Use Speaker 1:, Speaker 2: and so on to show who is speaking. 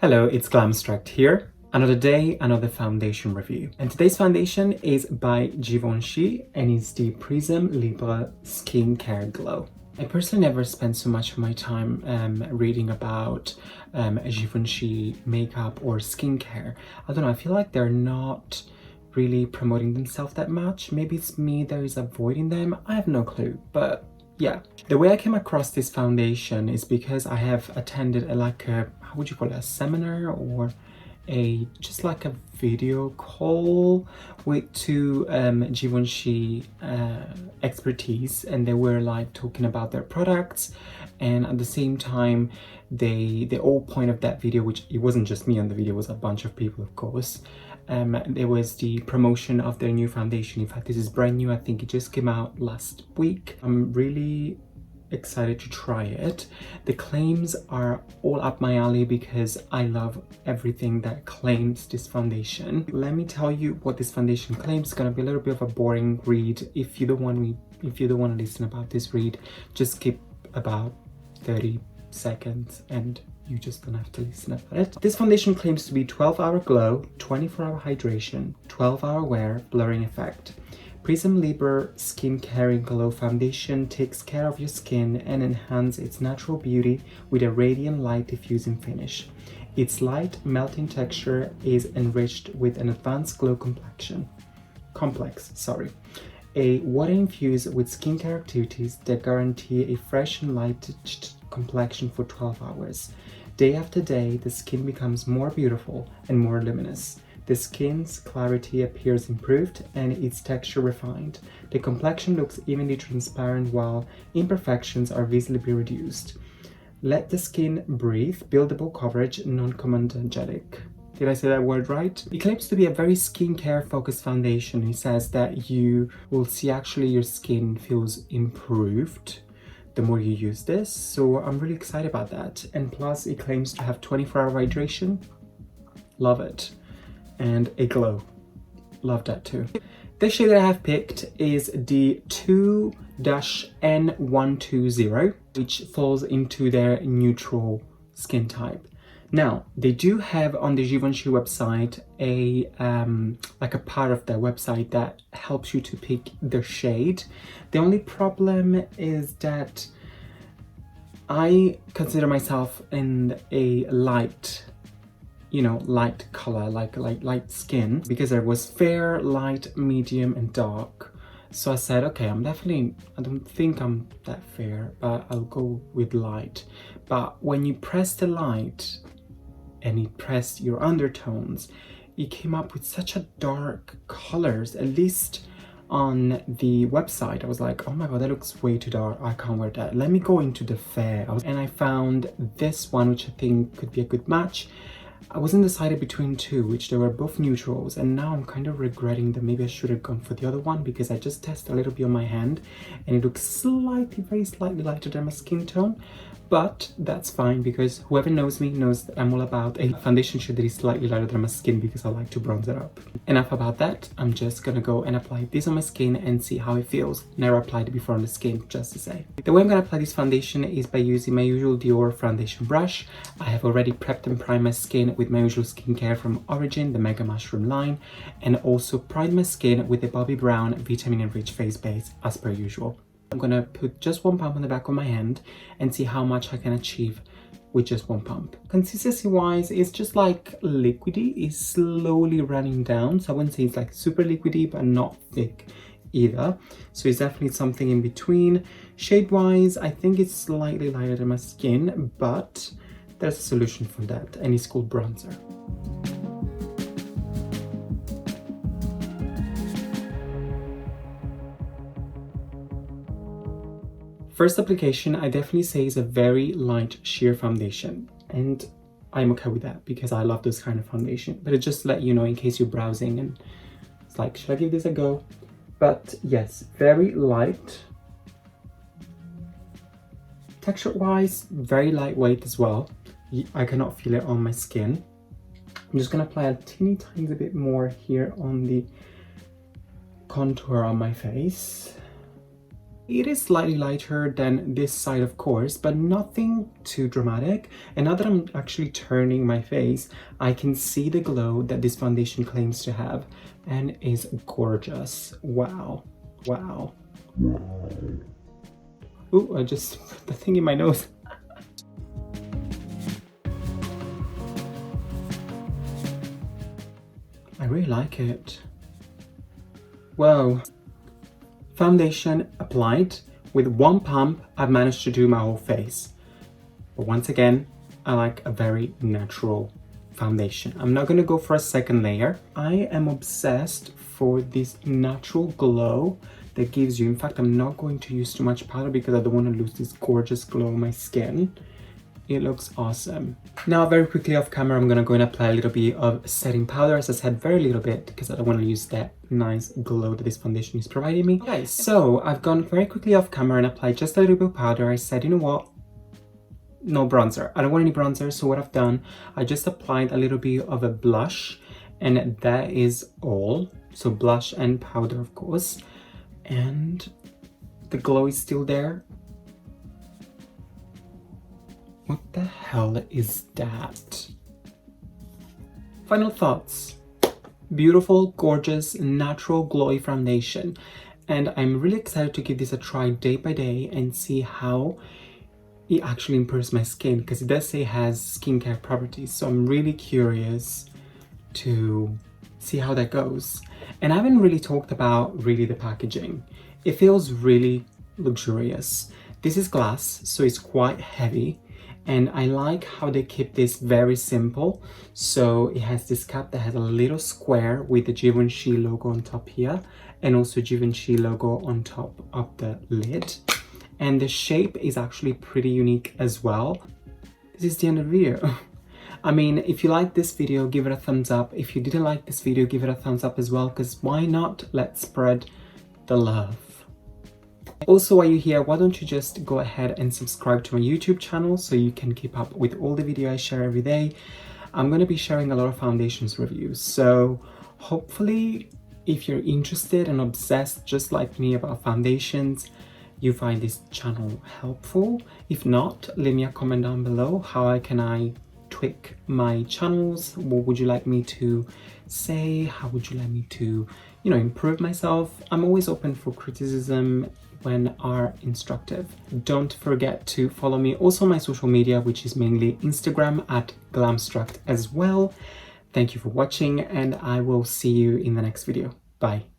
Speaker 1: Hello, it's Glamstract here. Another day, another foundation review. And today's foundation is by Givenchy and it's the Prisme Libre Skincare Glow. I personally never spent so much of my time reading about Givenchy makeup or skincare. I don't know, I feel like they're not really promoting themselves that much. Maybe it's me that is avoiding them. I have no clue, but yeah. The way I came across this foundation is because I have attended how would you call it, a seminar or just like a video call with two Givenchy expertise, and they were like talking about their products, and at the same time the whole point of that video, which it wasn't just me on the video, it was a bunch of people of course, there was the promotion of their new foundation. In fact, this is brand new. I think it just came out last week. I'm really excited to try it. The claims are all up my alley because I love everything that claims this foundation. Let me tell you what this foundation claims. It's gonna be a little bit of a boring read. If you don't want to listen about this read, just skip about 30 seconds and you just don't have to listen about it. This foundation claims to be 12-hour glow, 24-hour hydration, 12-hour wear, blurring effect. Prisme Libre Skin Caring Glow Foundation takes care of your skin and enhances its natural beauty with a radiant light diffusing finish. Its light melting texture is enriched with an advanced glow complex, a water infused with skincare activities that guarantee a fresh and light complexion for 12 hours. Day after day, the skin becomes more beautiful and more luminous. The skin's clarity appears improved and its texture refined. The complexion looks evenly transparent while imperfections are visibly reduced. Let the skin breathe, buildable coverage, non-comedogenic. Did I say that word right? It claims to be a very skincare focused foundation. It says that you will see actually your skin feels improved the more you use this. So I'm really excited about that. And plus it claims to have 24-hour hydration. Love it. And a glow. Love that too. The shade that I have picked is the 2-N120, which falls into their neutral skin type. Now, they do have on the Givenchy website a part of their website that helps you to pick the shade. The only problem is that I consider myself in a light color, like light skin, because there was fair, light, medium and dark. So I said, okay, I don't think I'm that fair, but I'll go with light. But when you press the light and it pressed your undertones, it came up with such a dark colors. At least on the website I was like, oh my god, that looks way too dark, I can't wear that, let me go into the fair. And I found this one, which I think could be a good match. I was undecided between two, which they were both neutrals, and now I'm kind of regretting that maybe I should have gone for the other one, because I just tested a little bit on my hand and it looks very slightly lighter than my skin tone. But that's fine, because whoever knows me knows that I'm all about a foundation shade that is slightly lighter than my skin, because I like to bronze it up. Enough about that. I'm just gonna go and apply this on my skin and see how it feels. Never applied it before on the skin, just to say. The way I'm gonna apply this foundation is by using my usual Dior foundation brush. I have already prepped and primed my skin with my usual skincare from Origin, the Mega Mushroom line, and also primed my skin with the Bobbi Brown Vitamin Enriched Face Base as per usual. I'm gonna put just one pump on the back of my hand and see how much I can achieve with just one pump. Consistency wise, it's just like liquidy, it's slowly running down. So I wouldn't say it's like super liquidy, but not thick either. So it's definitely something in between. Shade wise, I think it's slightly lighter than my skin, but there's a solution for that, and it's called bronzer. First application, I definitely say is a very light sheer foundation, and I'm okay with that because I love this kind of foundation. But it just to let you know, in case you're browsing and it's like, should I give this a go? But yes, very light. Texture wise, very lightweight as well. I cannot feel it on my skin. I'm just gonna apply a teeny tiny bit more here on the contour on my face. It is slightly lighter than this side, of course, but nothing too dramatic. And now that I'm actually turning my face, I can see the glow that this foundation claims to have, and is gorgeous. Wow. Wow. Ooh, I just put the thing in my nose. I really like it. Whoa. Foundation applied. With one pump, I've managed to do my whole face. But once again, I like a very natural foundation. I'm not gonna go for a second layer. I am obsessed for this natural glow that gives you. In fact, I'm not going to use too much powder because I don't want to lose this gorgeous glow on my skin. It looks awesome. Now, very quickly off camera, I'm gonna go and apply a little bit of setting powder. As I said, very little bit, because I don't want to use that nice glow that this foundation is providing me. Okay, so I've gone very quickly off camera and applied just a little bit of powder. I said, you know what? No bronzer. I don't want any bronzer, so what I've done, I just applied a little bit of a blush, and that is all. So blush and powder, of course. And the glow is still there. What the hell is that? Final thoughts. Beautiful, gorgeous, natural, glowy foundation. And I'm really excited to give this a try day by day and see how it actually improves my skin, because it does say it has skincare properties. So I'm really curious to see how that goes. And I haven't really talked about the packaging. It feels really luxurious. This is glass, so it's quite heavy. And I like how they keep this very simple. So it has this cap that has a little square with the Givenchy logo on top here, and also Givenchy logo on top of the lid. And the shape is actually pretty unique as well. This is the end of the video. I mean, if you like this video, give it a thumbs up. If you didn't like this video, give it a thumbs up as well, because why not? Let's spread the love. Also, while you're here, why don't you just go ahead and subscribe to my YouTube channel so you can keep up with all the videos I share every day. I'm going to be sharing a lot of foundations reviews, so hopefully if you're interested and obsessed just like me about foundations, you find this channel helpful. If not, leave me a comment down below. How can I tweak my channels? What would you like me to say? How would you like me to, improve myself? I'm always open for criticism when are instructive. Don't forget to follow me also on my social media, which is mainly Instagram at Glamstract as well. Thank you for watching, and I will see you in the next video. Bye.